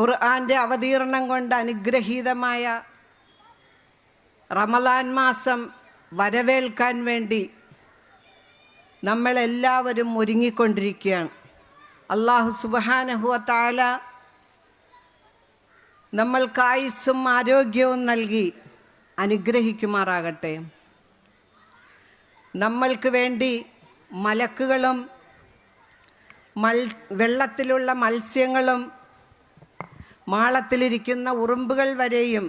ഖുർആൻ്റെ അവതീർണം കൊണ്ട് അനുഗ്രഹീതമായ റമളാൻ മാസം വരവേൽക്കാൻ വേണ്ടി നമ്മളെല്ലാവരും ഒരുങ്ങിക്കൊണ്ടിരിക്കുകയാണ്. അല്ലാഹു സുബ്ഹാനഹു വ തആല നമ്മൾക്ക് ആയുസ്സും ആരോഗ്യവും നൽകി അനുഗ്രഹിക്കുമാറാകട്ടെ. നമ്മൾക്ക് വേണ്ടി മലക്കുകളും വെള്ളത്തിലുള്ള മത്സ്യങ്ങളും മാളത്തിലിരിക്കുന്ന ഉറുമ്പുകൾ വരെയും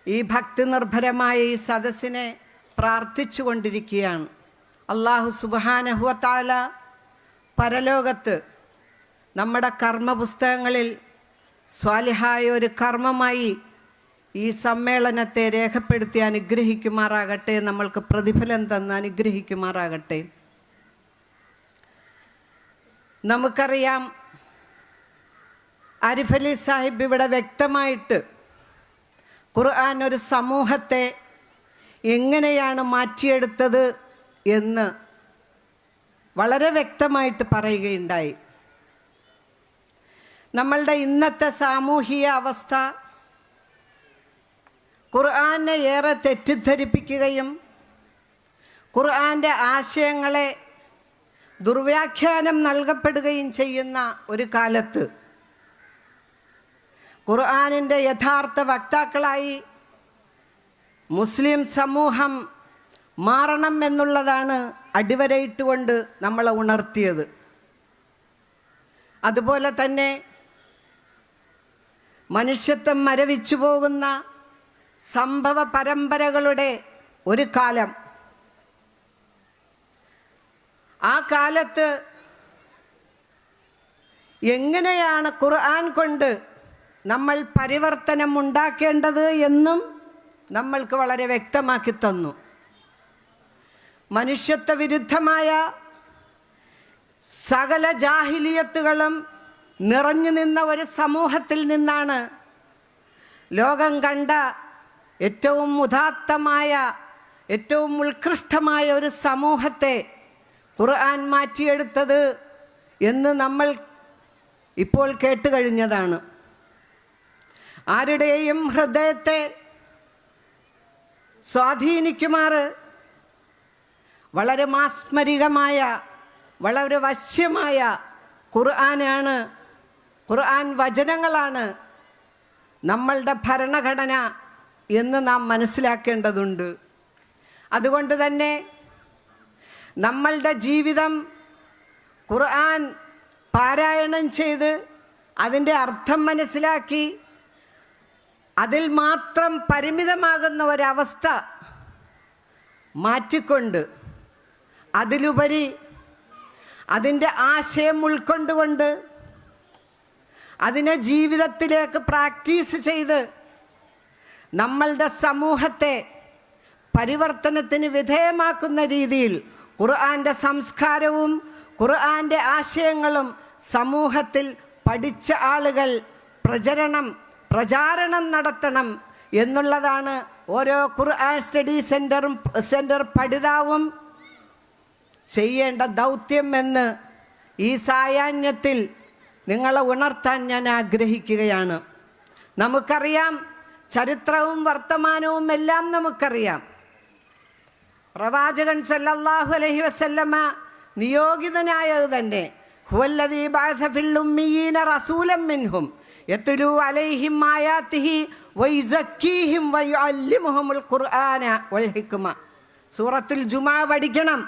ഈ ഭക്തി നിർഭരമായ ഈ സദസ്സിനെ പ്രാർത്ഥിച്ചു കൊണ്ടിരിക്കുകയാണ്. അല്ലാഹു സുബ്ഹാനഹു വ തആല പരലോകത്ത് നമ്മുടെ കർമ്മപുസ്തകങ്ങളിൽ സ്വാലിഹായ ഒരു കർമ്മമായി ഈ സമ്മേളനത്തെ രേഖപ്പെടുത്തി അനുഗ്രഹിക്കുമാറാകട്ടെ. നമ്മൾക്ക് പ്രതിഫലം തന്ന് അനുഗ്രഹിക്കുമാറാകട്ടെ. നമുക്കറിയാം, ആരിഫ് അലി സാഹിബ് ഇവിടെ വ്യക്തമായിട്ട് ഖുർആൻ ഒരു സമൂഹത്തെ എങ്ങനെയാണ് മാറ്റിയെടുത്തത് എന്ന് വളരെ വ്യക്തമായിട്ട് പറയുകയുണ്ടായി. നമ്മളുടെ ഇന്നത്തെ സാമൂഹിക അവസ്ഥ ഖുർആനെ ഏറെ തെറ്റിദ്ധരിപ്പിക്കുകയും ഖുർആൻ്റെ ആശയങ്ങളെ ദുർവ്യാഖ്യാനം നൽകപ്പെടുകയും ചെയ്യുന്ന ഒരു കാലത്ത് ഖുർആനിൻ്റെ യഥാർത്ഥ വക്താക്കളായി മുസ്ലിം സമൂഹം മാറണം എന്നുള്ളതാണ് അടിവരയിട്ടുകൊണ്ട് നമ്മളെ ഉണർത്തിയത്. അതുപോലെ തന്നെ മനുഷ്യത്വം മരവിച്ചു പോകുന്ന സംഭവ പരമ്പരകളുടെ ഒരു കാലം, ആ കാലത്ത് എങ്ങനെയാണ് ഖുർആൻ കൊണ്ട് നമ്മൾ പരിവർത്തനം ഉണ്ടാക്കേണ്ടത് എന്നും നമ്മൾക്ക് വളരെ വ്യക്തമാക്കി തന്നു. മനുഷ്യത്വ വിരുദ്ധമായ സകല ജാഹിലിയത്തുകളും നിറഞ്ഞു നിന്ന ഒരു സമൂഹത്തിൽ നിന്നാണ് ലോകം കണ്ട ഏറ്റവും ഉദാത്തമായ ഏറ്റവും ഉത്കൃഷ്ടമായ ഒരു സമൂഹത്തെ ഖുർആൻ മാറ്റിയെടുത്തത് എന്ന് നമ്മൾ ഇപ്പോൾ കേട്ടുകഴിഞ്ഞതാണ്. ആരുടെയും ഹൃദയത്തെ സ്വാധീനിക്കുമാറ് വളരെ മാസ്മരികമായ വളരെ വശ്യമായ ഖുർആനാണ്, ഖുർആൻ വചനങ്ങളാണ് നമ്മളുടെ ഭരണഘടന എന്ന് നാം മനസ്സിലാക്കേണ്ടതുണ്ട്. അതുകൊണ്ട് തന്നെ നമ്മളുടെ ജീവിതം ഖുർആൻ പാരായണം ചെയ്ത് അതിൻ്റെ അർത്ഥം മനസ്സിലാക്കി അതിൽ മാത്രം പരിമിതമാകുന്ന ഒരവസ്ഥ മാറ്റിക്കൊണ്ട് അതിലുപരി അതിൻ്റെ ആശയം ഉൾക്കൊണ്ടുകൊണ്ട് അതിനെ ജീവിതത്തിലേക്ക് പ്രാക്ടീസ് ചെയ്ത് നമ്മളുടെ സമൂഹത്തെ പരിവർത്തനത്തിന് വിധേയമാക്കുന്ന രീതിയിൽ ഖുർആൻ്റെ സംസ്കാരവും ഖുർആൻ്റെ ആശയങ്ങളും സമൂഹത്തിൽ പഠിച്ച ആളുകൾ പ്രചാരണം നടത്തണം എന്നുള്ളതാണ് ഓരോ ഖുർആൻ സ്റ്റഡി സെൻറ്റർ പഠിതാവും ചെയ്യേണ്ട ദൗത്യം എന്ന് ഈ സായാഹ്നത്തിൽ നിങ്ങളെ ഉണർത്താൻ ഞാൻ ആഗ്രഹിക്കുകയാണ്. നമുക്കറിയാം, ചരിത്രവും വർത്തമാനവും എല്ലാം നമുക്കറിയാം. പ്രവാചകൻ സല്ലല്ലാഹു അലൈഹി വസല്ലമ നിയോഗിതനായത് തന്നെ ഹുവല്ലദീ ബഅസ ഫിൽ ഉമ്മീന റസൂലൻ മിൻഹും യത്ലൂ അലൈഹിം ആയാതിഹി വയുസക്കീഹിം വയുഅല്ലിമുഹുൽ ഖുർആന വൽ ഹിക്മ. സൂറത്തുൽ ജുമുഅ പഠിക്കണം.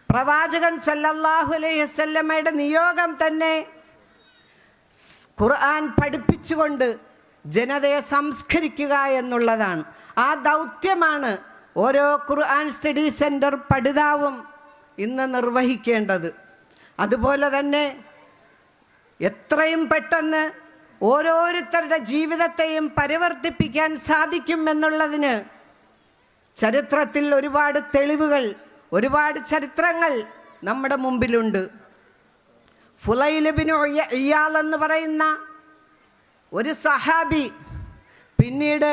പ്രവാചകൻ സല്ലല്ലാഹു അലൈഹി വസല്ലമയുടെ നിയോഗം തന്നെ ഖുർആൻ പഠിപ്പിച്ചുകൊണ്ട് ജനതയെ സംസ്കരിക്കുക എന്നുള്ളതാണ്. ആ ദൗത്യമാണ് ഓരോ ഖുർആൻ സ്റ്റഡി സെൻറ്റർ പഠിതാവും ഇന്ന് നിർവഹിക്കേണ്ടത്. അതുപോലെ തന്നെ എത്രയും പെട്ടെന്ന് ഓരോരുത്തരുടെ ജീവിതത്തെയും പരിവർത്തിപ്പിക്കാൻ സാധിക്കും എന്നുള്ളതിന് ചരിത്രത്തിൽ ഒരുപാട് തെളിവുകൾ, ഒരുപാട് ചരിത്രങ്ങൾ നമ്മുടെ മുമ്പിലുണ്ട്. ഫുളൈൽ ഇബ്നു ഇയാൽ എന്ന് പറയുന്ന ഒരു സഹാബി പിന്നീട്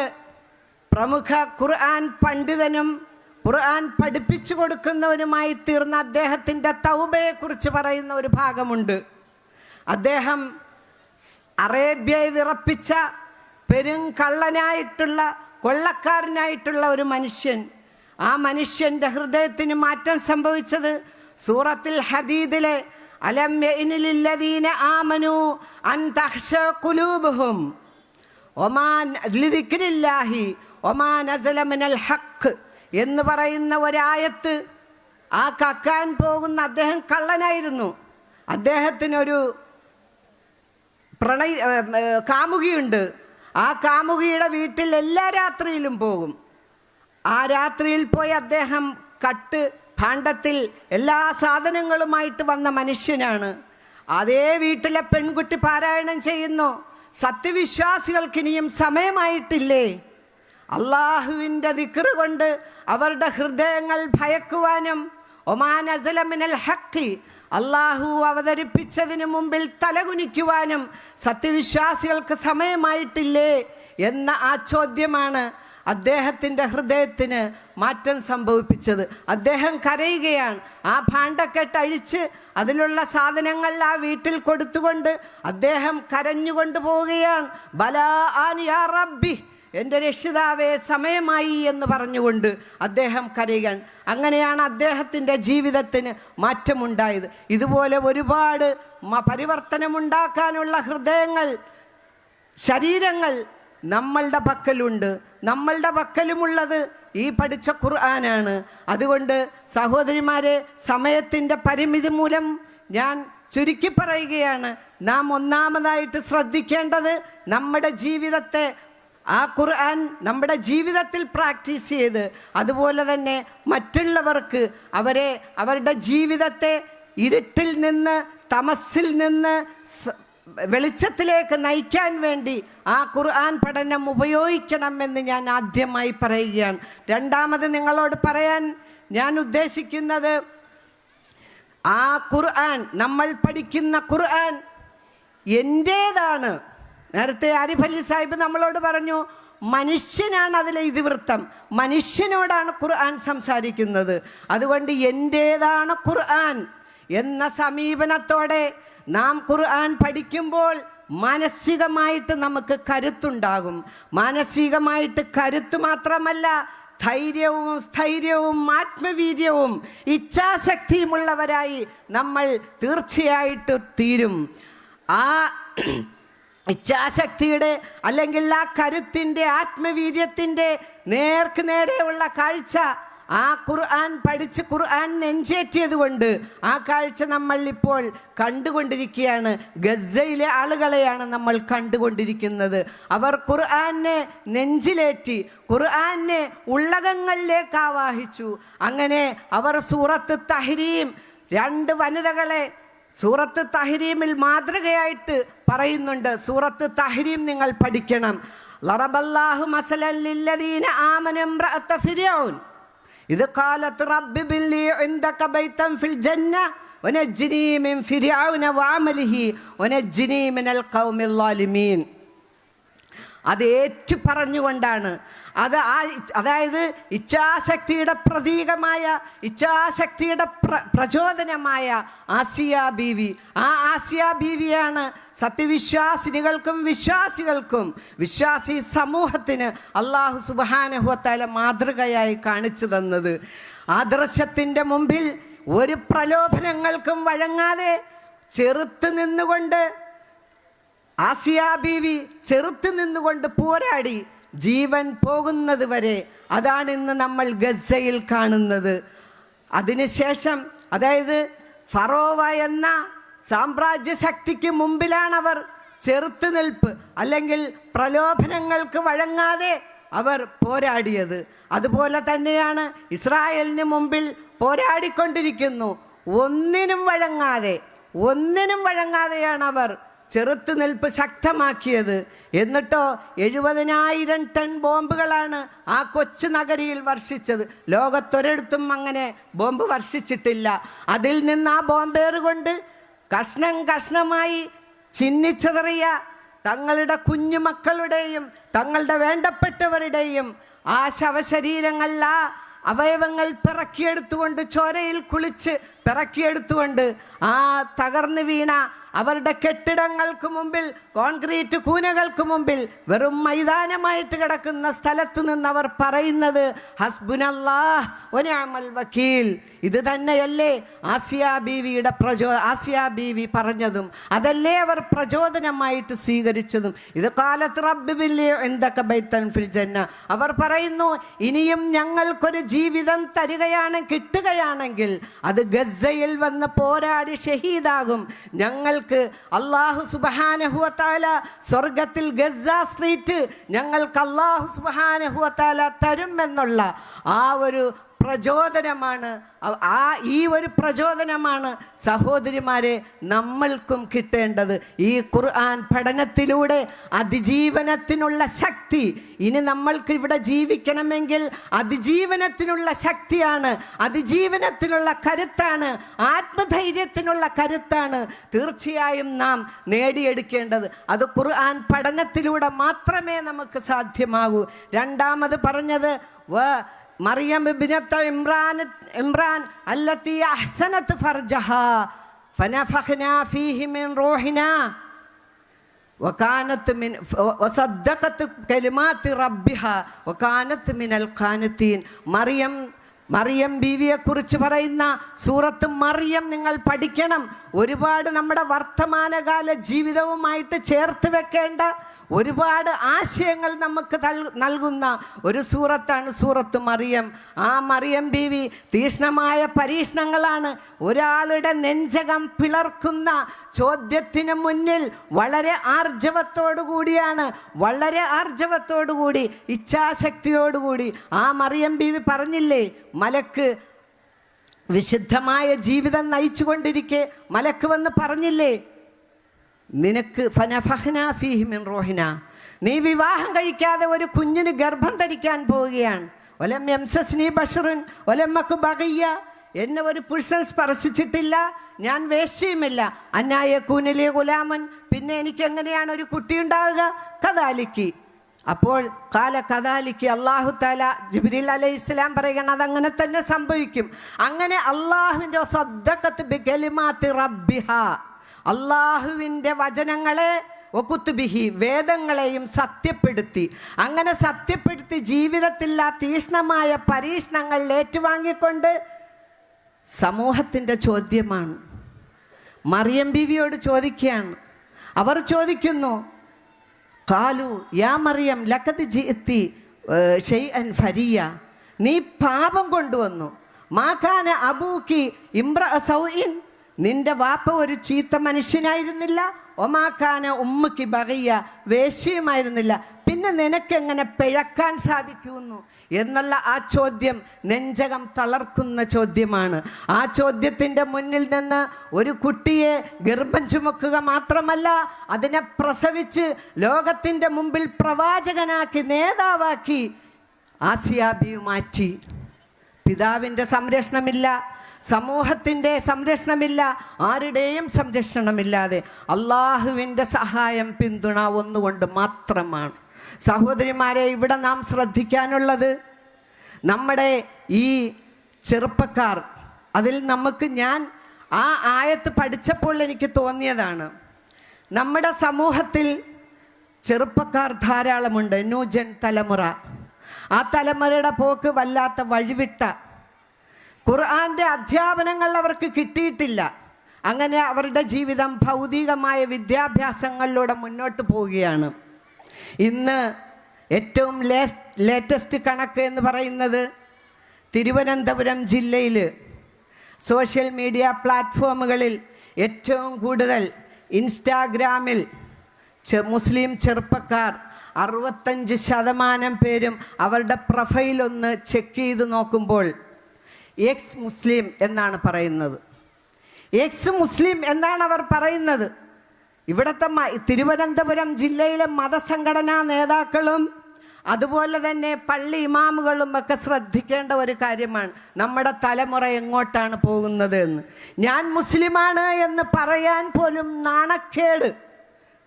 പ്രമുഖ ഖുർആൻ പണ്ഡിതനും ഖുർആൻ പഠിപ്പിച്ചു കൊടുക്കുന്നവനുമായി തീർന്ന അദ്ദേഹത്തിൻ്റെ തൗബയെക്കുറിച്ച് പറയുന്ന ഒരു ഭാഗമുണ്ട്. അദ്ദേഹം അറേബ്യയെ വിറപ്പിച്ച പെരുങ്കള്ളനായിട്ടുള്ള കൊള്ളക്കാരനായിട്ടുള്ള ഒരു മനുഷ്യൻ, ആ മനുഷ്യൻ്റെ ഹൃദയത്തിന് മാറ്റം സംഭവിച്ചത് സൂറത്തുൽ ഹദീദിലെ അലം യഅ്നിലില്ലദീന ആമനൂ അൻ തഖ്ശഅ ഖുലൂബുഹും വമാ ലിദിക്രില്ലാഹി വമാ നസല മിനൽ ഹഖ് എന്ന് പറയുന്ന ഒരായത്ത്. ആ കക്കാൻ പോകുന്ന അദ്ദേഹം കള്ളനായിരുന്നു. അദ്ദേഹത്തിനൊരു കാമുകിയുണ്ട്. ആ കാമുകിയുടെ വീട്ടിൽ എല്ലാ രാത്രിയിലും പോകും. ആ രാത്രിയിൽ പോയി അദ്ദേഹം ഭാണ്ഡത്തിൽ എല്ലാ സാധനങ്ങളുമായിട്ട് വന്ന മനുഷ്യനാണ്. അതേ വീട്ടിലെ പെൺകുട്ടി പാരായണം ചെയ്യുന്നു, സത്യവിശ്വാസികൾക്ക് ഇനിയും സമയമായിട്ടില്ലേ? അള്ളാഹുവിൻ്റെ ദിക്റ് കൊണ്ട് അവരുടെ ഹൃദയങ്ങൾ ഭയക്കുവാനും ഒമാൻ അസല മിനൽ ഹഖി, അള്ളാഹു അവതരിപ്പിച്ചതിന് മുമ്പിൽ തലകുനിക്കുവാനും സത്യവിശ്വാസികൾക്ക് സമയമായിട്ടില്ലേ എന്ന ആ ചോദ്യമാണ് അദ്ദേഹത്തിൻ്റെ ഹൃദയത്തിന് മാറ്റം സംഭവിപ്പിച്ചത്. അദ്ദേഹം കരയുകയാണ്. ആ ഭാണ്ഡക്കെട്ട് അഴിച്ച് അതിലുള്ള സാധനങ്ങൾ ആ വീട്ടിൽ കൊടുത്തുകൊണ്ട് അദ്ദേഹം കരഞ്ഞുകൊണ്ട് പോവുകയാണ്. ബലാ ആൻ യാ റബ്ബി, എൻ്റെ രക്ഷിതാവേ സമയമായി എന്ന് പറഞ്ഞുകൊണ്ട് അദ്ദേഹം കരയുകയാണ്. അങ്ങനെയാണ് അദ്ദേഹത്തിൻ്റെ ജീവിതത്തിന് മാറ്റമുണ്ടായത്. ഇതുപോലെ ഒരുപാട് പരിവർത്തനമുണ്ടാക്കാനുള്ള ഹൃദയങ്ങൾ, ശരീരങ്ങൾ നമ്മളുടെ പക്കലുണ്ട്. നമ്മളുടെ പക്കലുമുള്ളത് ഈ പഠിച്ച ഖുർആനാണ്. അതുകൊണ്ട് സഹോദരിമാരെ, സമയത്തിൻ്റെ പരിമിതി മൂലം ഞാൻ ചുരുക്കി പറയുകയാണ്. നാം ഒന്നാമതായിട്ട് ശ്രദ്ധിക്കേണ്ടത് നമ്മുടെ ജീവിതത്തെ, ആ ഖുർആൻ നമ്മുടെ ജീവിതത്തിൽ പ്രാക്ടീസ് ചെയ്ത് അതുപോലെ തന്നെ മറ്റുള്ളവർക്ക് അവരുടെ ജീവിതത്തെ ഇരുട്ടിൽ നിന്ന്, തമസ്സിൽ നിന്ന് വെളിച്ചത്തിലേക്ക് നയിക്കാൻ വേണ്ടി ആ ഖുർആൻ പഠനം ഉപയോഗിക്കണമെന്ന് ഞാൻ ആദ്യമായി പറയുകയാണ്. രണ്ടാമത് നിങ്ങളോട് പറയാൻ ഞാൻ ഉദ്ദേശിക്കുന്നത്, ആ ഖുർആൻ, നമ്മൾ പഠിക്കുന്ന ഖുർആൻ എൻ്റേതാണ്. നേരത്തെ ആരിഫ് അലി സാഹിബ് നമ്മളോട് പറഞ്ഞു, മനുഷ്യനാണ് അതിലെ ഇതിവൃത്തം, മനുഷ്യനോടാണ് ഖുർആൻ സംസാരിക്കുന്നത്. അതുകൊണ്ട് എൻ്റേതാണ് ഖുർആൻ എന്ന സമീപനത്തോടെ നാം ഖുർആൻ പഠിക്കുമ്പോൾ മാനസികമായിട്ട് നമുക്ക് കരുത്തുണ്ടാകും. മാനസികമായിട്ട് കരുത്ത് മാത്രമല്ല, ധൈര്യവും സ്ഥൈര്യവും ആത്മവീര്യവും ഇച്ഛാശക്തിയുമുള്ളവരായി നമ്മൾ തീർച്ചയായിട്ടും തീരും. ആ ഇച്ഛാശക്തിയുടെ അല്ലെങ്കിൽ ആ കരുത്തിൻ്റെ, ആത്മവീര്യത്തിൻ്റെ നേർക്ക് നേരെയുള്ള കാഴ്ച ആ ഖുർആൻ പഠിച്ച് നെഞ്ചേറ്റിയത് നെഞ്ചേറ്റിയതുകൊണ്ട് ആ കാഴ്ച നമ്മൾ ഇപ്പോൾ കണ്ടുകൊണ്ടിരിക്കുകയാണ്. ഗസയിലെ ആളുകളെയാണ് നമ്മൾ കണ്ടുകൊണ്ടിരിക്കുന്നത്. അവർ ഖുർആനെ നെഞ്ചിലേറ്റി, ഖുർആനെ ഉള്ളകങ്ങളിലേക്ക് ആവാഹിച്ചു. അങ്ങനെ അവർ സൂറത്ത് തഹ്രീം, 2 വനിതകളെ സൂറത്ത് തഹ്രീമിൽ മാതൃകയായിട്ട് പറയുന്നുണ്ട്. സൂറത്ത് തഹ്രീം നിങ്ങൾ പഠിക്കണം. ലറബല്ലാഹു മസലൻ ലില്ലദീന ആമനു ഇംറഅത ഫിർഔൻ ഇദ് ഖാലത് റബ്ബി ബില്ലി ഇൻദക ബൈതൻ ഫിൽ ജന്ന വനജ്ജിനി മിൻ ഫിർഔന വഅമലിഹി വനജ്ജിനി മിനൽ ഖൗമിൽ ളാലിമീൻ. അത് ഏറ്റു പറഞ്ഞുകൊണ്ടാണ്, അതായത് ഇച്ഛാശക്തിയുടെ പ്രതീകമായ, ഇച്ഛാശക്തിയുടെ പ്രചോദനമായ ആസിയ ബീവി. ആ ആസിയ ബീവിയാണ് സത്യവിശ്വാസിനികൾക്കും വിശ്വാസികൾക്കും വിശ്വാസി സമൂഹത്തിന് അല്ലാഹു സുബ്ഹാനഹു വ തആല മാതൃകയായി കാണിച്ചു തന്നത്. ആദർശത്തിൻ്റെ മുമ്പിൽ ഒരു പ്രലോഭനങ്ങൾക്കും വഴങ്ങാതെ ചെറുത്ത് നിന്നുകൊണ്ട് ആസിയ ബീവി ചെറുത്ത് നിന്നുകൊണ്ട് പോരാടി ജീവൻ പോകുന്നത് വരെ. അതാണ് ഇന്ന് നമ്മൾ ഗസയിൽ കാണുന്നത്. അതിനുശേഷം, അതായത് ഫറോവ എന്ന സാമ്രാജ്യ ശക്തിക്ക് മുമ്പിലാണവർ ചെറുത്ത് നിൽപ്പ് അല്ലെങ്കിൽ പ്രലോഭനങ്ങൾക്ക് വഴങ്ങാതെ അവർ പോരാടിയത്. അതുപോലെ തന്നെയാണ് ഇസ്രായേലിന് മുമ്പിൽ പോരാടിക്കൊണ്ടിരിക്കുന്നു. ഒന്നിനും വഴങ്ങാതെയാണ് അവർ ചെറുത്ത് നിൽപ്പ് ശക്തമാക്കിയത്. എന്നിട്ടോ 70,000 ടൺ ബോംബുകളാണ് ആ കൊച്ചു നഗരിയിൽ വർഷിച്ചത്. ലോകത്തൊരിടത്തും അങ്ങനെ ബോംബ് വർഷിച്ചിട്ടില്ല. അതിൽ നിന്ന് ആ ബോംബേറ് കൊണ്ട് കഷ്ണം കഷ്ണമായി ചിന്നിച്ചെറിയ തങ്ങളുടെ കുഞ്ഞുമക്കളുടെയും തങ്ങളുടെ വേണ്ടപ്പെട്ടവരുടെയും ആ ശവശരീരങ്ങളിൽ ആ അവയവങ്ങൾ പിറക്കിയെടുത്തുകൊണ്ട്, ചോരയിൽ കുളിച്ച് പിറക്കിയെടുത്തുകൊണ്ട് ആ തകർന്നു വീണ അവരുടെ കെട്ടിടങ്ങൾക്ക് മുമ്പിൽ, കോൺക്രീറ്റ് കൂനകൾക്ക് മുമ്പിൽ, വെറും മൈതാനമായിട്ട് കിടക്കുന്ന സ്ഥലത്ത് നിന്ന് അവർ പറയുന്നത് ഹസ്ബുനല്ലാഹ് വനിഅമൽ വക്കീൽ. ഇത് തന്നെയല്ലേ ആസിയ ബീവി പറഞ്ഞതും, അതല്ലേ അവർ പ്രചോദനമായിട്ട് സ്വീകരിച്ചതും. ഇത് കാലത്ത് റബ്ബി ബില്ലി ഇൻദക ബൈതൻ ഫിൽ ജന്ന. അവർ പറയുന്നു, ഇനിയും ഞങ്ങൾക്കൊരു ജീവിതം കിട്ടുകയാണെങ്കിൽ അത് ഗസ്സയിൽ വന്ന് പോരാടി ഷഹീദാകും. ഞങ്ങൾക്ക് അല്ലാഹു സുബ്ഹാനഹു വ തആല സ്വർഗത്തിൽ ഗസ്സ സ്ട്രീറ്റ് ഞങ്ങൾക്ക് അല്ലാഹു സുബ്ഹാനഹു വ തആല തരുമെന്നുള്ള ആ ഒരു പ്രചോദനമാണ്, ഈ ഒരു പ്രചോദനമാണ് സഹോദരിമാരെ നമ്മൾക്കും കിട്ടേണ്ടത്. ഈ ഖുർആൻ പഠനത്തിലൂടെ അതിജീവനത്തിനുള്ള ശക്തി, ഇനി നമ്മൾക്ക് ഇവിടെ ജീവിക്കണമെങ്കിൽ അതിജീവനത്തിനുള്ള ശക്തിയാണ്, അതിജീവനത്തിനുള്ള കരുത്താണ്, ആത്മധൈര്യത്തിനുള്ള കരുത്താണ് തീർച്ചയായും നാം നേടിയെടുക്കേണ്ടത്. അത് ഖുർആൻ പഠനത്തിലൂടെ മാത്രമേ നമുക്ക് സാധ്യമാകൂ. രണ്ടാമത് പറഞ്ഞത് മറിയം ബിനത്ത് ഇമ്രാൻ അല്ലത്തി അഹ്സനത് ഫർജഹാ ഫനഫഖ്നാ ഫീഹി മിൻ റൂഹിനാ വകാനത് മിൻ വസദ്ദഖത് കലിമാത്തി റബ്ബിഹാ വകാനത് മിനൽ ഖാനിതീൻ. മറിയം ബീവിയെ കുറിച്ച് പറയുന്ന സൂറത്ത് മറിയം നിങ്ങൾ പഠിക്കണം. ഒരുപാട് നമ്മുടെ വർത്തമാനകാല ജീവിതവുമായിട്ട് ചേർത്ത് വെക്കേണ്ട ഒരുപാട് ആശയങ്ങൾ നമുക്ക് നൽകുന്ന ഒരു സൂറത്താണ് സൂറത്ത് മറിയം. ആ മറിയം ബീവി തീക്ഷ്ണമായ പരീക്ഷണങ്ങളാണ്. ഒരാളുടെ നെഞ്ചകം പിളർക്കുന്ന ചോദ്യത്തിന് മുന്നിൽ വളരെ ആർജവത്തോടുകൂടി ഇച്ഛാശക്തിയോടുകൂടി ആ മറിയം ബീവി പറഞ്ഞില്ലേ, മലക്ക് വിശുദ്ധമായ ജീവിതം നയിച്ചു കൊണ്ടിരിക്കെ മലക്ക് വന്ന് പറഞ്ഞില്ലേ, നിനക്ക് ഫനഫഖ്നാ ഫീഹി മിൻ റൂഹിനാ, നീ വിവാഹം കഴിക്കാതെ ഒരു കുഞ്ഞിന് ഗർഭം ധരിക്കാൻ പോവുകയാണ്. വലം യംസസ്നി ബശറുൻ വലം അകു ബഗിയ്യ, എന്നെ ഒരു പുരുഷൻ സ്പർശിച്ചിട്ടില്ല, ഞാൻ വേശ്യയുമില്ല. അന്നാ യകൂന ലി ഗുലാമൻ, പിന്നെ എനിക്ക് എങ്ങനെയാണ് ഒരു കുട്ടി ഉണ്ടാവുക? കദാലിക്കി. അപ്പോൾ കദാലിക്ക് അല്ലാഹു തആല ജിബ്രീൽ അലൈഹിസ്സലാം പറയുകയാണ്, അതങ്ങനെ തന്നെ സംഭവിക്കും. അങ്ങനെ അല്ലാഹുവിൻ്റെ സദ്ദഖത് ബികലിമാത്തി റബ്ബിഹാ, അള്ളാഹുവിൻ്റെ വചനങ്ങളെ വകുത്തുബിഹി, വേദങ്ങളെയും സത്യപ്പെടുത്തി. അങ്ങനെ സത്യപ്പെടുത്തി ജീവിതത്തിൽ ആ തീക്ഷ്ണമായ പരീക്ഷണങ്ങൾ ഏറ്റുവാങ്ങിക്കൊണ്ട് സമൂഹത്തിൻ്റെ ചോദ്യമാണ്. മറിയം ബീവിയോട് ചോദിക്കുകയാണ്. അവർ ചോദിക്കുന്നു, ഖാലു യാ മറിയം ലഖദ് ജിഇതി ഷൈഅൻ ഫരിയ, നീ പാപം കൊണ്ടുവന്നു. മാ കാന അബൂക്കി ഇംറഅ സൗഇൻ, നിന്റെ വാപ്പ ഒരു ചീത്ത മനുഷ്യനായിരുന്നില്ല. ഒമാക്കാന ഉമ്മക്ക് ബഗിയ, വേശ്യയുമായിരുന്നില്ല. പിന്നെ നിനക്കെങ്ങനെ പിഴക്കാൻ സാധിക്കുന്നു എന്നുള്ള ആ ചോദ്യം നെഞ്ചകം തളർക്കുന്ന ചോദ്യമാണ്. ആ ചോദ്യത്തിൻ്റെ മുന്നിൽ നിന്ന് ഒരു കുട്ടിയെ ഗർഭം ചുമക്കുക മാത്രമല്ല, അതിനെ പ്രസവിച്ച് ലോകത്തിൻ്റെ മുമ്പിൽ പ്രവാചകനാക്കി നേതാവാക്കി ആസിയ ബീവി മാറ്റി. പിതാവിൻ്റെ സംരക്ഷണമില്ല, സമൂഹത്തിൻ്റെ സംരക്ഷണമില്ല, ആരുടെയും സംരക്ഷണമില്ലാതെ അള്ളാഹുവിൻ്റെ സഹായം, പിന്തുണ ഒന്നുകൊണ്ട് മാത്രമാണ്. സഹോദരിമാരെ, ഇവിടെ നാം ശ്രദ്ധിക്കാനുള്ളത്, നമ്മുടെ ഈ ചെറുപ്പക്കാർ, അതിൽ ഞാൻ ആ ആയത്ത് പഠിച്ചപ്പോൾ എനിക്ക് തോന്നിയതാണ്, നമ്മുടെ സമൂഹത്തിൽ ചെറുപ്പക്കാർ ധാരാളമുണ്ട്. ന്യൂജൻ തലമുറ, ആ തലമുറയുടെ പോക്ക് വല്ലാത്ത വഴിവിട്ട, ഖുർആൻ്റെ അധ്യാപനങ്ങൾ അവർക്ക് കിട്ടിയിട്ടില്ല. അങ്ങനെ അവരുടെ ജീവിതം ഭൗതികമായ വിദ്യാഭ്യാസങ്ങളിലൂടെ മുന്നോട്ട് പോവുകയാണ്. ഇന്ന് ഏറ്റവും ലേറ്റസ്റ്റ് കണക്ക് എന്ന് പറയുന്നത് തിരുവനന്തപുരം ജില്ലയിൽ സോഷ്യൽ മീഡിയ പ്ലാറ്റ്ഫോമുകളിൽ ഏറ്റവും കൂടുതൽ ഇൻസ്റ്റാഗ്രാമിൽ മുസ്ലിം ചെറുപ്പക്കാർ 65% പേരും അവരുടെ പ്രൊഫൈലൊന്ന് ചെക്ക് ചെയ്ത് നോക്കുമ്പോൾ എക്സ് മുസ്ലിം എന്നാണ് പറയുന്നത്. എക്സ് മുസ്ലിം എന്നാണ് അവർ പറയുന്നത്. ഇവിടുത്തെ തിരുവനന്തപുരം ജില്ലയിലെ മതസംഘടനാ നേതാക്കളും അതുപോലെ തന്നെ പള്ളി ഇമാമുകളും ഒക്കെ ശ്രദ്ധിക്കേണ്ട ഒരു കാര്യമാണ്, നമ്മുടെ തലമുറ എങ്ങോട്ടാണ് പോകുന്നത് എന്ന്. ഞാൻ മുസ്ലിമാണ് എന്ന് പറയാൻ പോലും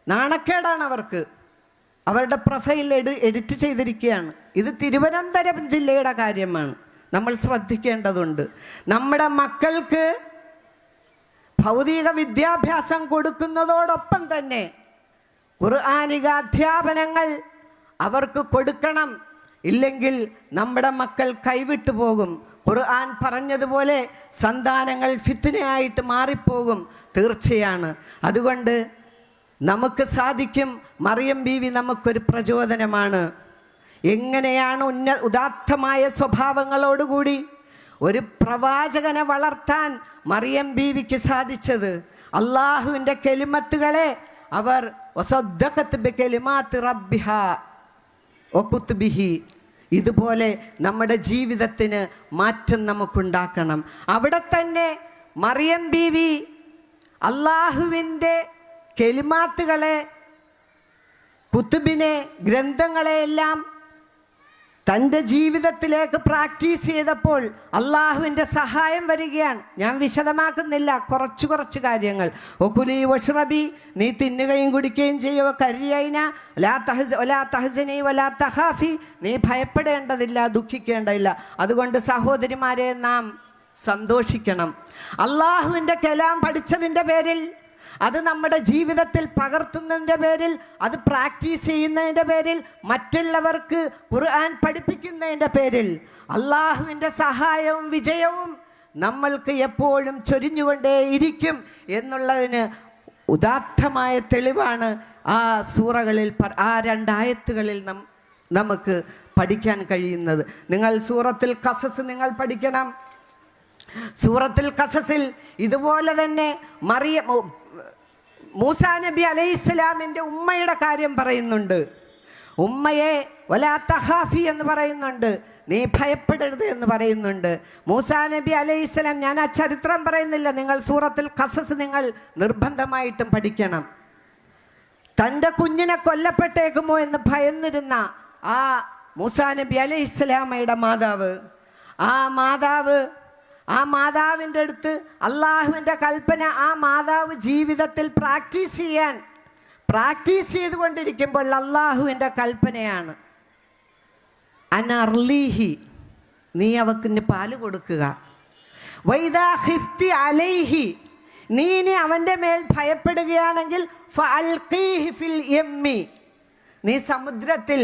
നാണക്കേടാണ് അവർക്ക്. അവരുടെ പ്രൊഫൈൽ എഡിറ്റ് ചെയ്തിരിക്കുകയാണ്. ഇത് തിരുവനന്തപുരം ജില്ലയുടെ കാര്യമാണ്, നമ്മൾ ശ്രദ്ധിക്കേണ്ടതുണ്ട്. നമ്മുടെ മക്കൾക്ക് ഭൗതിക വിദ്യാഭ്യാസം കൊടുക്കുന്നതോടൊപ്പം തന്നെ ഖുർആനിക അധ്യാപനങ്ങൾ അവർക്ക് കൊടുക്കണം. ഇല്ലെങ്കിൽ നമ്മുടെ മക്കൾ കൈവിട്ടു പോകും. ഖുർആൻ പറഞ്ഞതുപോലെ സന്താനങ്ങൾ ഫിത്നയായിട്ട് മാറിപ്പോകും, തീർച്ചയാണ്. അതുകൊണ്ട് നമുക്ക് സാധിക്കും. മറിയം ബീവി നമുക്കൊരു പ്രചോദനമാണ്. എങ്ങനെയാണ് ഉദാത്തമായ സ്വഭാവങ്ങളോടുകൂടി ഒരു പ്രവാചകനെ വളർത്താൻ മറിയം ബീവിക്ക് സാധിച്ചത്. അള്ളാഹുവിൻ്റെ കെലിമത്തുകളെ അവർ ഇതുപോലെ നമ്മുടെ ജീവിതത്തിന് മാറ്റം നമുക്കുണ്ടാക്കണം. അവിടെ തന്നെ മറിയം ബീവി അള്ളാഹുവിൻ്റെ കെലിമാത്തുകളെ, കുത്തുബിനെ, ഗ്രന്ഥങ്ങളെയെല്ലാം തൻ്റെ ജീവിതത്തിലേക്ക് പ്രാക്ടീസ് ചെയ്തപ്പോൾ അള്ളാഹുവിൻ്റെ സഹായം വരികയാണ്. ഞാൻ വിശദമാക്കുന്നില്ല, കുറച്ച് കാര്യങ്ങൾ. ഒക്കുലി വഷ്റബി, നീ തിന്നുകയും കുടിക്കുകയും ചെയ്യുക. കരിയൈന ഒലാ തഹ്സനി വലാ തഹാഫി, നീ ഭയപ്പെടേണ്ടതില്ല, ദുഃഖിക്കേണ്ടതില്ല. അതുകൊണ്ട് സഹോദരിമാരെ, നാം സന്തോഷിക്കണം. അള്ളാഹുവിൻ്റെ കലാം പഠിച്ചതിൻ്റെ പേരിൽ, അത് നമ്മുടെ ജീവിതത്തിൽ പകർത്തുന്നതിൻ്റെ പേരിൽ, അത് പ്രാക്ടീസ് ചെയ്യുന്നതിൻ്റെ പേരിൽ, മറ്റുള്ളവർക്ക് ഖുർആൻ പഠിപ്പിക്കുന്നതിൻ്റെ പേരിൽ അള്ളാഹുവിൻ്റെ സഹായവും വിജയവും നമ്മൾക്ക് എപ്പോഴും ചൊരിഞ്ഞുകൊണ്ടേയിരിക്കും എന്നുള്ളതിന് ഉദാത്തമായ തെളിവാണ് ആ സൂറകളിൽ, ആ 2 ആയത്തുകളിൽ നമുക്ക് പഠിക്കാൻ കഴിയുന്നത്. നിങ്ങൾ സൂറത്തുൽ ഖസസ് നിങ്ങൾ പഠിക്കണം. സൂറത്തുൽ ഖസസിൽ ഇതുപോലെ തന്നെ മൂസാ നബി അലൈഹിസ്സലാമിൻ്റെ ഉമ്മയുടെ കാര്യം പറയുന്നുണ്ട്. ഉമ്മയെ വലാ തഖാഫി എന്ന് പറയുന്നുണ്ട്, നീ ഭയപ്പെടരുത് എന്ന് പറയുന്നുണ്ട്. മൂസാ നബി അലൈഹിസ്സലാം, ഞാൻ ആ ചരിത്രം പറയുന്നില്ല, നിങ്ങൾ സൂറത്തുൽ ഖസസ് നിങ്ങൾ നിർബന്ധമായിട്ടും പഠിക്കണം. തൻ്റെ കുഞ്ഞിനെ കൊല്ലപ്പെട്ടേക്കുമോ എന്ന് ഭയന്നിരുന്ന ആ മൂസാ നബി അലൈഹിസ്സലാമയുടെ ആ മാതാവിൻ്റെ അടുത്ത് അള്ളാഹുവിൻ്റെ കൽപ്പന ആ മാതാവ് ജീവിതത്തിൽ പ്രാക്ടീസ് ചെയ്തുകൊണ്ടിരിക്കുമ്പോൾ അള്ളാഹുവിൻ്റെ കൽപ്പനയാണ്, അനർലീഹി, നീ അവക്കിന് പാല് കൊടുക്കുക. വൈദാ ഖിഫ്തി അലൈഹി, നീ ഇനി അവൻ്റെ മേൽ ഭയപ്പെടുകയാണെങ്കിൽ ഫഅൽഖീഹി ഫിൽ യമ്മി, നീ സമുദ്രത്തിൽ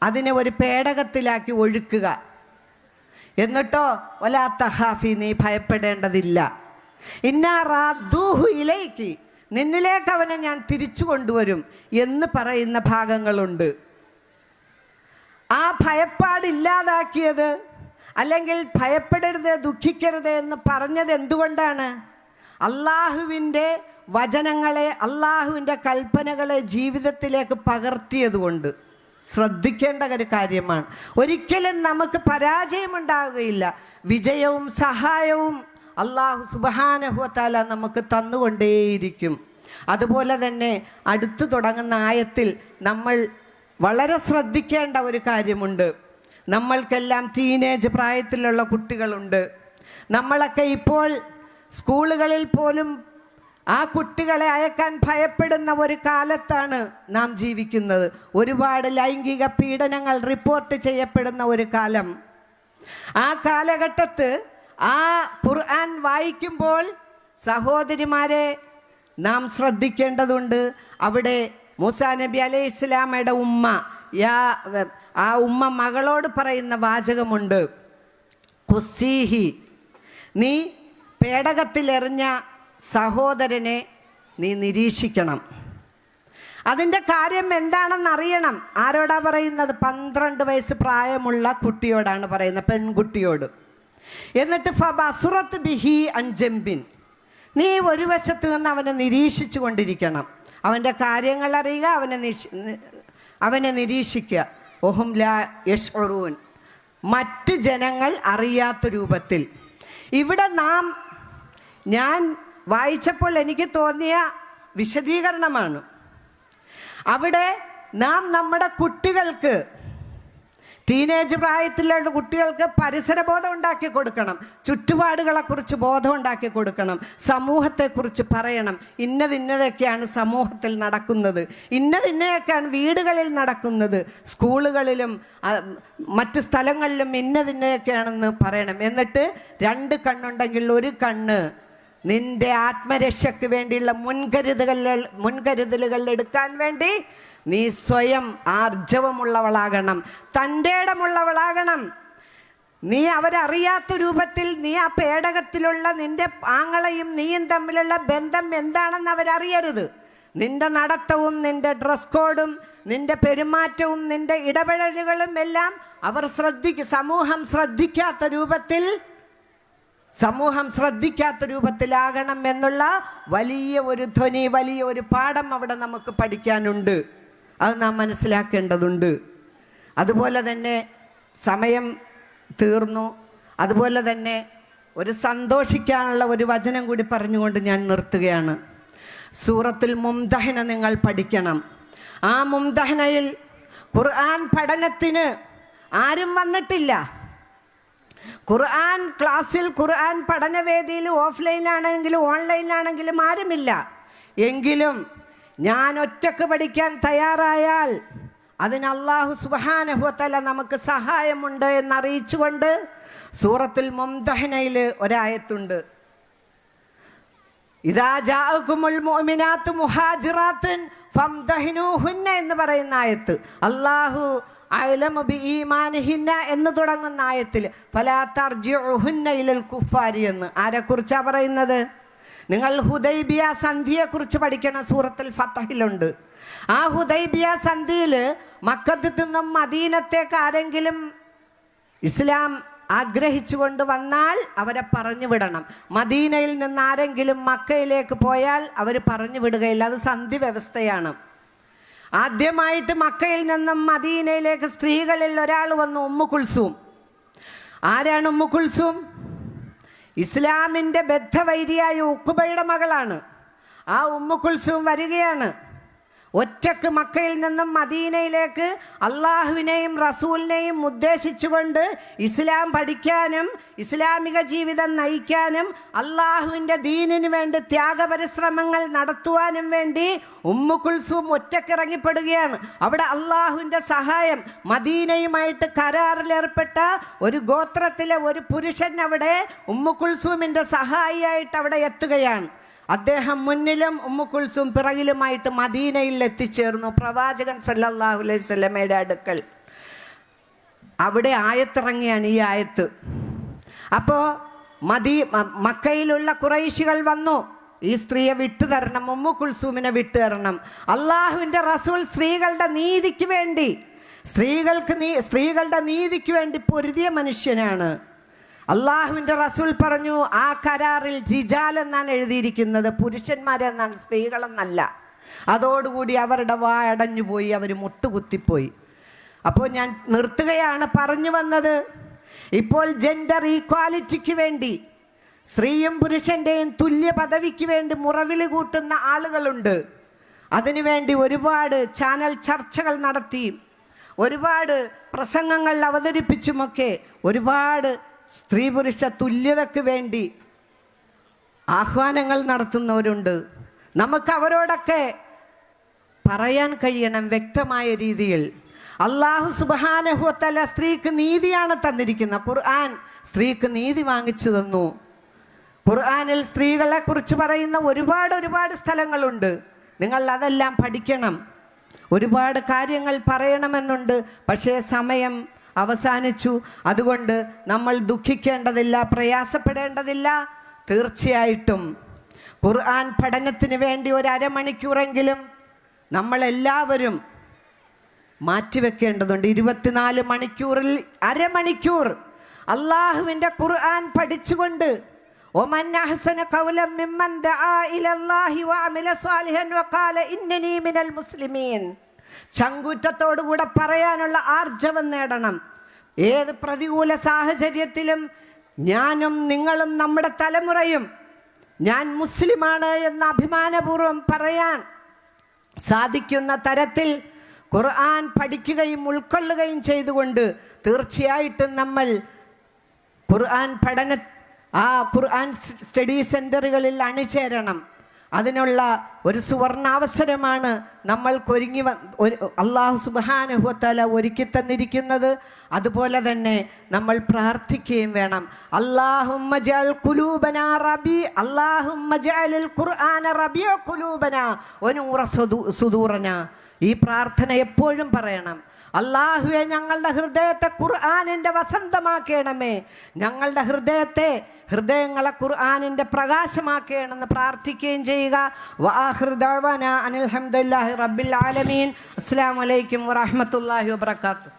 അതിനെ ഒരു പേടകത്തിലാക്കി ഒഴുക്കുക. എന്നിട്ടോ വലാ തഖാഫി, നീ ഭയപ്പെടേണ്ടതില്ല. ഇന്നാ റാദ്ദൂഹു ഇലൈകി, നിന്നിലേക്ക് അവനെ ഞാൻ തിരിച്ചു കൊണ്ടുവരും എന്ന് പറയുന്ന ഭാഗങ്ങളുണ്ട്. ആ ഭയപ്പാടില്ലാതാക്കിയത്, അല്ലെങ്കിൽ ഭയപ്പെടരുത്, ദുഃഖിക്കരുത് എന്ന് പറഞ്ഞത് എന്തുകൊണ്ടാണ്? അള്ളാഹുവിൻ്റെ വചനങ്ങളെ, അള്ളാഹുവിൻ്റെ കൽപ്പനകളെ ജീവിതത്തിലേക്ക് പകർത്തിയതുകൊണ്ട്. ശ്രദ്ധിക്കേണ്ട ഒരു കാര്യമാണ്. ഒരിക്കലും നമുക്ക് പരാജയമുണ്ടാവുകയില്ല, വിജയവും സഹായവും അള്ളാഹു സുബ്ഹാനഹു വ തആല നമുക്ക് തന്നുകൊണ്ടേയിരിക്കും. അതുപോലെ തന്നെ അടുത്തു തുടങ്ങുന്ന ആയത്തിൽ നമ്മൾ വളരെ ശ്രദ്ധിക്കേണ്ട ഒരു കാര്യമുണ്ട്. നമ്മൾക്കെല്ലാം ടീനേജ് പ്രായത്തിലുള്ള കുട്ടികളുണ്ട്. നമ്മളൊക്കെ ഇപ്പോൾ സ്കൂളുകളിൽ പോലും ആ കുട്ടികളെ അയക്കാൻ ഭയപ്പെടുന്ന ഒരു കാലത്താണ് നാം ജീവിക്കുന്നത്. ഒരുപാട് ലൈംഗിക പീഡനങ്ങൾ റിപ്പോർട്ട് ചെയ്യപ്പെടുന്ന ഒരു കാലം. ആ കാലഘട്ടത്ത് ആ ഖുർആൻ വായിക്കുമ്പോൾ സഹോദരിമാരെ നാം ശ്രദ്ധിക്കേണ്ടതുണ്ട്. അവിടെ മൂസാ നബി അലൈഹിസ്സലാമയുടെ ഉമ്മ, ആ ഉമ്മ മകളോട് പറയുന്ന വാചകമുണ്ട്, ഖുസ്സീഹി, നീ പേടകത്തിലെറിഞ്ഞ സഹോദരനെ നീ നിരീക്ഷിക്കണം. അതിൻ്റെ കാര്യം എന്താണെന്നറിയണം. ആരോടാ പറയുന്നത്? 12 വയസ്സ് പ്രായമുള്ള കുട്ടിയോടാണ് പറയുന്നത്, പെൺകുട്ടിയോട്. എന്നിട്ട് ഫബസുറത്ത് ബിഹി അൻജംബിൻ, നീ ഒരു വശത്ത് നിന്ന് അവനെ നിരീക്ഷിച്ചു കൊണ്ടിരിക്കണം. അവൻ്റെ കാര്യങ്ങൾ അറിയുക, അവനെ നിരീക്ഷിക്കുക. ഒഹും ലാ യശ്ഉറൂൻ, മറ്റ് ജനങ്ങൾ അറിയാത്ത രൂപത്തിൽ. ഇവിടെ ഞാൻ വായിച്ചപ്പോൾ എനിക്ക് തോന്നിയ വിശദീകരണമാണ്. അവിടെ നാം നമ്മുടെ കുട്ടികൾക്ക്, ടീനേജ് പ്രായത്തിലുള്ള കുട്ടികൾക്ക് പരിസരബോധം ഉണ്ടാക്കി കൊടുക്കണം, ചുറ്റുപാടുകളെക്കുറിച്ച് ബോധം ഉണ്ടാക്കി കൊടുക്കണം, സമൂഹത്തെക്കുറിച്ച് പറയണം. ഇന്നതൊക്കെയാണ് സമൂഹത്തിൽ നടക്കുന്നത്, ഇന്നതൊക്കെയാണ് വീടുകളിൽ നടക്കുന്നത്, സ്കൂളുകളിലും മറ്റ് സ്ഥലങ്ങളിലും ഇന്നതൊക്കെയാണെന്ന് പറയണം. എന്നിട്ട് 2 കണ്ണുണ്ടെങ്കിൽ 1 കണ്ണ് നിന്റെ ആത്മരക്ഷയ്ക്ക് വേണ്ടിയുള്ള മുൻകരുതലുകൾ എടുക്കാൻ വേണ്ടി നീ സ്വയം ആർജവമുള്ളവളാകണം, തൻ്റെ ഇടമുള്ളവളാകണം. നീ അവരറിയാത്ത രൂപത്തിൽ നീ ആ പേടകത്തിലുള്ള നിന്റെ ആങ്ങളെയും നീയും തമ്മിലുള്ള ബന്ധം എന്താണെന്ന് അവരറിയരുത്. നിന്റെ നടത്തവും നിന്റെ ഡ്രസ് കോഡും നിന്റെ പെരുമാറ്റവും നിന്റെ ഇടപെടലുകളും എല്ലാം അവർ സമൂഹം ശ്രദ്ധിക്കാത്ത രൂപത്തിലാകണം എന്നുള്ള വലിയ ഒരു ധ്വനി, വലിയ ഒരു പാഠം അവിടെ നമുക്ക് പഠിക്കാനുണ്ട്. അത് നാം മനസ്സിലാക്കേണ്ടതുണ്ട്. അതുപോലെ തന്നെ സമയം തീർന്നു. അതുപോലെ തന്നെ ഒരു സന്തോഷിക്കാനുള്ള ഒരു വചനം കൂടി പറഞ്ഞുകൊണ്ട് ഞാൻ നിർത്തുകയാണ്. സൂറത്തുൽ മുംതഹന നിങ്ങൾ പഠിക്കണം. ആ മുംതഹനയിൽ ഖുർആൻ പഠനത്തിന് ആരും വന്നിട്ടില്ല. ഖുർആൻ ക്ലാസ്സിൽ, ഖുർആൻ പഠനവേദിയിൽ ഓഫ്ലൈനിലാണെങ്കിലും ഓൺലൈനിലാണെങ്കിലും ആരുമില്ല. എങ്കിലും ഞാൻ ഒറ്റക്ക് പഠിക്കാൻ തയ്യാറായാൽ അതിന് അല്ലാഹു സുബ്ഹാനഹു വ തആല നമുക്ക് സഹായമുണ്ട് എന്നറിയിച്ചുകൊണ്ട് സൂറത്തുൽ മുംതഹനയിൽ ഒരായത്തുണ്ട്. ഇദാ ജാഅകുമുൽ മുഅ്മിനാത്തു മുഹാജിറാത്തുൻ ഫംദഹിനൂഹുന്ന എന്ന് പറയുന്ന ആയത്ത്, അല്ലാഹു അഅലമു ബിഈമാനിഹിന്ന എന്ന് തുടങ്ങുന്ന ആയത്തിൽ ഫലാ തർജിഉഹുന്ന ഇലൽ കുഫാരി എന്ന് ആരെക്കുറിച്ചാണ് പറയുന്നത്? നിങ്ങൾ ഹുദൈബിയ സന്ധിയെക്കുറിച്ച് പഠിക്കണം, സൂറത്തുൽ ഫതഹിലുണ്ട്. ആ ഹുദൈബിയ സന്ധിയിൽ മക്കത്തിൽ നിന്നും മദീനത്തേക്ക് ആരെങ്കിലും ഇസ്ലാം ആഗ്രഹിച്ചു കൊണ്ട് വന്നാൽ അവരെ പറഞ്ഞു വിടണം. മദീനയിൽ നിന്ന് ആരെങ്കിലും മക്കയിലേക്ക് പോയാൽ അവർ പറഞ്ഞു വിടുകയില്ല. അത് സന്ധി വ്യവസ്ഥയാണ്. ആദ്യമായിട്ട് മക്കയിൽ നിന്നും മദീനയിലേക്ക് സ്ത്രീകളിൽ ഒരാൾ വന്നു, ഉമ്മു കുൽസൂം. ആരാണ് ഉമ്മു കുൽസൂം? ഇസ്ലാമിൻ്റെ ബദ്ധവൈരിയായ ഉഖബയുടെ മകളാണ്. ആ ഉമ്മു കുൽസൂം വരികയാണ് ഒറ്റക്ക് മക്കയിൽ നിന്നും മദീനയിലേക്ക് അള്ളാഹുവിനെയും റസൂലിനെയും ഉദ്ദേശിച്ചുകൊണ്ട് ഇസ്ലാം പഠിക്കാനും ഇസ്ലാമിക ജീവിതം നയിക്കാനും അള്ളാഹുവിൻ്റെ ദീനിന് വേണ്ടി ത്യാഗപരിശ്രമങ്ങൾ നടത്തുവാനും വേണ്ടി ഉമ്മു കുൽസൂം ഒറ്റക്കിറങ്ങിപ്പെടുകയാണ്. അവിടെ അള്ളാഹുവിൻ്റെ സഹായം, മദീനയുമായിട്ട് കരാറിലേർപ്പെട്ട ഒരു ഗോത്രത്തിലെ ഒരു പുരുഷൻ അവിടെ ഉമ്മു കുൽസൂമിൻ്റെ സഹായിയായിട്ട് അവിടെ എത്തുകയാണ്. അദ്ദേഹം മുന്നിലും ഉമ്മു കുൽസൂം പിറകിലുമായിട്ട് മദീനയിൽ എത്തിച്ചേർന്നു പ്രവാചകൻ സല്ലല്ലാഹു അലൈഹി വസല്ലമയുടെ അടുക്കൽ. അവിടെ ആയത്തിറങ്ങിയാണ് ഈ ആയത്ത്. അപ്പോൾ മക്കയിലുള്ള ഖുറൈശികൾ വന്നു, ഈ സ്ത്രീയെ വിട്ടുതരണം, ഉമ്മു കുൽസൂമിനെ വിട്ടുതരണം. അള്ളാഹുവിൻ്റെ റസൂൽ സ്ത്രീകളുടെ നീതിക്ക് വേണ്ടി, സ്ത്രീകളുടെ നീതിക്ക് വേണ്ടി പൊരുതിയ മനുഷ്യനാണ്. അള്ളാഹുവിൻ്റെ റസൂൽ പറഞ്ഞു, ആ കരാറിൽ റിജാൽ എന്നാണ് എഴുതിയിരിക്കുന്നത്, പുരുഷന്മാരെന്നാണ്, സ്ത്രീകളെന്നല്ല. അതോടുകൂടി അവരുടെ അടഞ്ഞുപോയി, അവർ മുട്ടുകുത്തിപ്പോയി. അപ്പോൾ ഞാൻ നിർത്തുകയാണ്. പറഞ്ഞു വന്നത്, ഇപ്പോൾ ജെൻഡർ ഈക്വാലിറ്റിക്ക് വേണ്ടി, സ്ത്രീയും പുരുഷൻ്റെയും തുല്യ പദവിക്ക് വേണ്ടി മുറവിളി കൂട്ടുന്ന ആളുകളുണ്ട്. അതിനുവേണ്ടി ഒരുപാട് ചാനൽ ചർച്ചകൾ നടത്തി, ഒരുപാട് പ്രസംഗങ്ങൾ അവതരിപ്പിച്ചുമൊക്കെ ഒരുപാട് സ്ത്രീ പുരുഷ തുല്യതയ്ക്ക് വേണ്ടി ആഹ്വാനങ്ങൾ നടത്തുന്നവരുണ്ട്. നമുക്ക് അവരോടൊക്കെ പറയാൻ കഴിയണം വ്യക്തമായ രീതിയിൽ. അല്ലാഹു സുബ്ഹാനഹു വ തആല സ്ത്രീക്ക് നീതിയാണ് തന്നിരിക്കുന്നത്. ഖുർആൻ സ്ത്രീക്ക് നീതി വാങ്ങിച്ചു തന്നു. ഖുർആനിൽ സ്ത്രീകളെ കുറിച്ച് പറയുന്ന ഒരുപാട് സ്ഥലങ്ങളുണ്ട്. നിങ്ങൾ അതെല്ലാം പഠിക്കണം. ഒരുപാട് കാര്യങ്ങൾ പറയണമെന്നുണ്ട്, പക്ഷേ സമയം അവസാനിച്ചു. അതുകൊണ്ട് നമ്മൾ ദുഃഖിക്കേണ്ടതില്ല, പ്രയാസപ്പെടേണ്ടതില്ല. തീർച്ചയായിട്ടും ഖുർആൻ പഠനത്തിന് വേണ്ടി ഒരു അരമണിക്കൂറെങ്കിലും നമ്മളെല്ലാവരും മാറ്റിവെക്കേണ്ടതുണ്ട്. 24 മണിക്കൂറിൽ അരമണിക്കൂർ അള്ളാഹുവിൻ്റെ ഖുർആൻ പഠിച്ചുകൊണ്ട് ഒമൻ അഹ്സന ഖൗലൻ മിമ്മൻ ദആ ഇലല്ലാഹി വഅമില സാലിഹൻ വഖാല ഇന്നനി മിനൽ മുസ്ലിമീൻ. ചങ്കൂറ്റത്തോടുകൂടെ പറയാനുള്ള ആർജവം നേടണം. ഏത് പ്രതികൂല സാഹചര്യത്തിലും ഞാനും നിങ്ങളും നമ്മുടെ തലമുറയും ഞാൻ മുസ്ലിമാണ് എന്ന് അഭിമാനപൂർവ്വം പറയാൻ സാധിക്കുന്ന തരത്തിൽ ഖുർആൻ പഠിക്കുകയും ഉൾക്കൊള്ളുകയും ചെയ്തുകൊണ്ട് തീർച്ചയായിട്ടും നമ്മൾ ഖുർആൻ ഖുർആൻ സ്റ്റഡി സെൻ്ററുകളിൽ അണിചേരണം. അതിനുള്ള ഒരു സുവർണാവസരമാണ് നമ്മൾക്കൊരുങ്ങി അല്ലാഹു സുബ്ഹാനഹു വ തആല ഒരുക്കി തന്നിരിക്കുന്നത്. അതുപോലെ തന്നെ നമ്മൾ പ്രാർത്ഥിക്കുകയും വേണം. അല്ലാഹുമ്മ ജഅൽ ഖുലൂബനാ അല്ലാഹുമ്മ ജഅലിൽ ഖുർആന റബീഅ ഖുലൂബനാ വനൂറ സുദൂറനാ. ഈ പ്രാർത്ഥന എപ്പോഴും പറയണം. അല്ലാഹുവേ, ഞങ്ങളുടെ ഹൃദയത്തെ ഖുർആനിൻ്റെ വസന്തമാക്കണമേ, ഞങ്ങളുടെ ഹൃദയങ്ങളെ ഖുർആനിൻ്റെ പ്രകാശമാക്കണമെന്ന് പ്രാർത്ഥിക്കുകയും ചെയ്യുക. വആഖിറു ദഅ്വാനാ അനിൽ ഹംദുലില്ലാഹി റബ്ബിൽ ആലമീൻ. അസ്സലാമു അലൈക്കും വറഹ്മത്തുള്ളാഹി വബറകാതുഹു.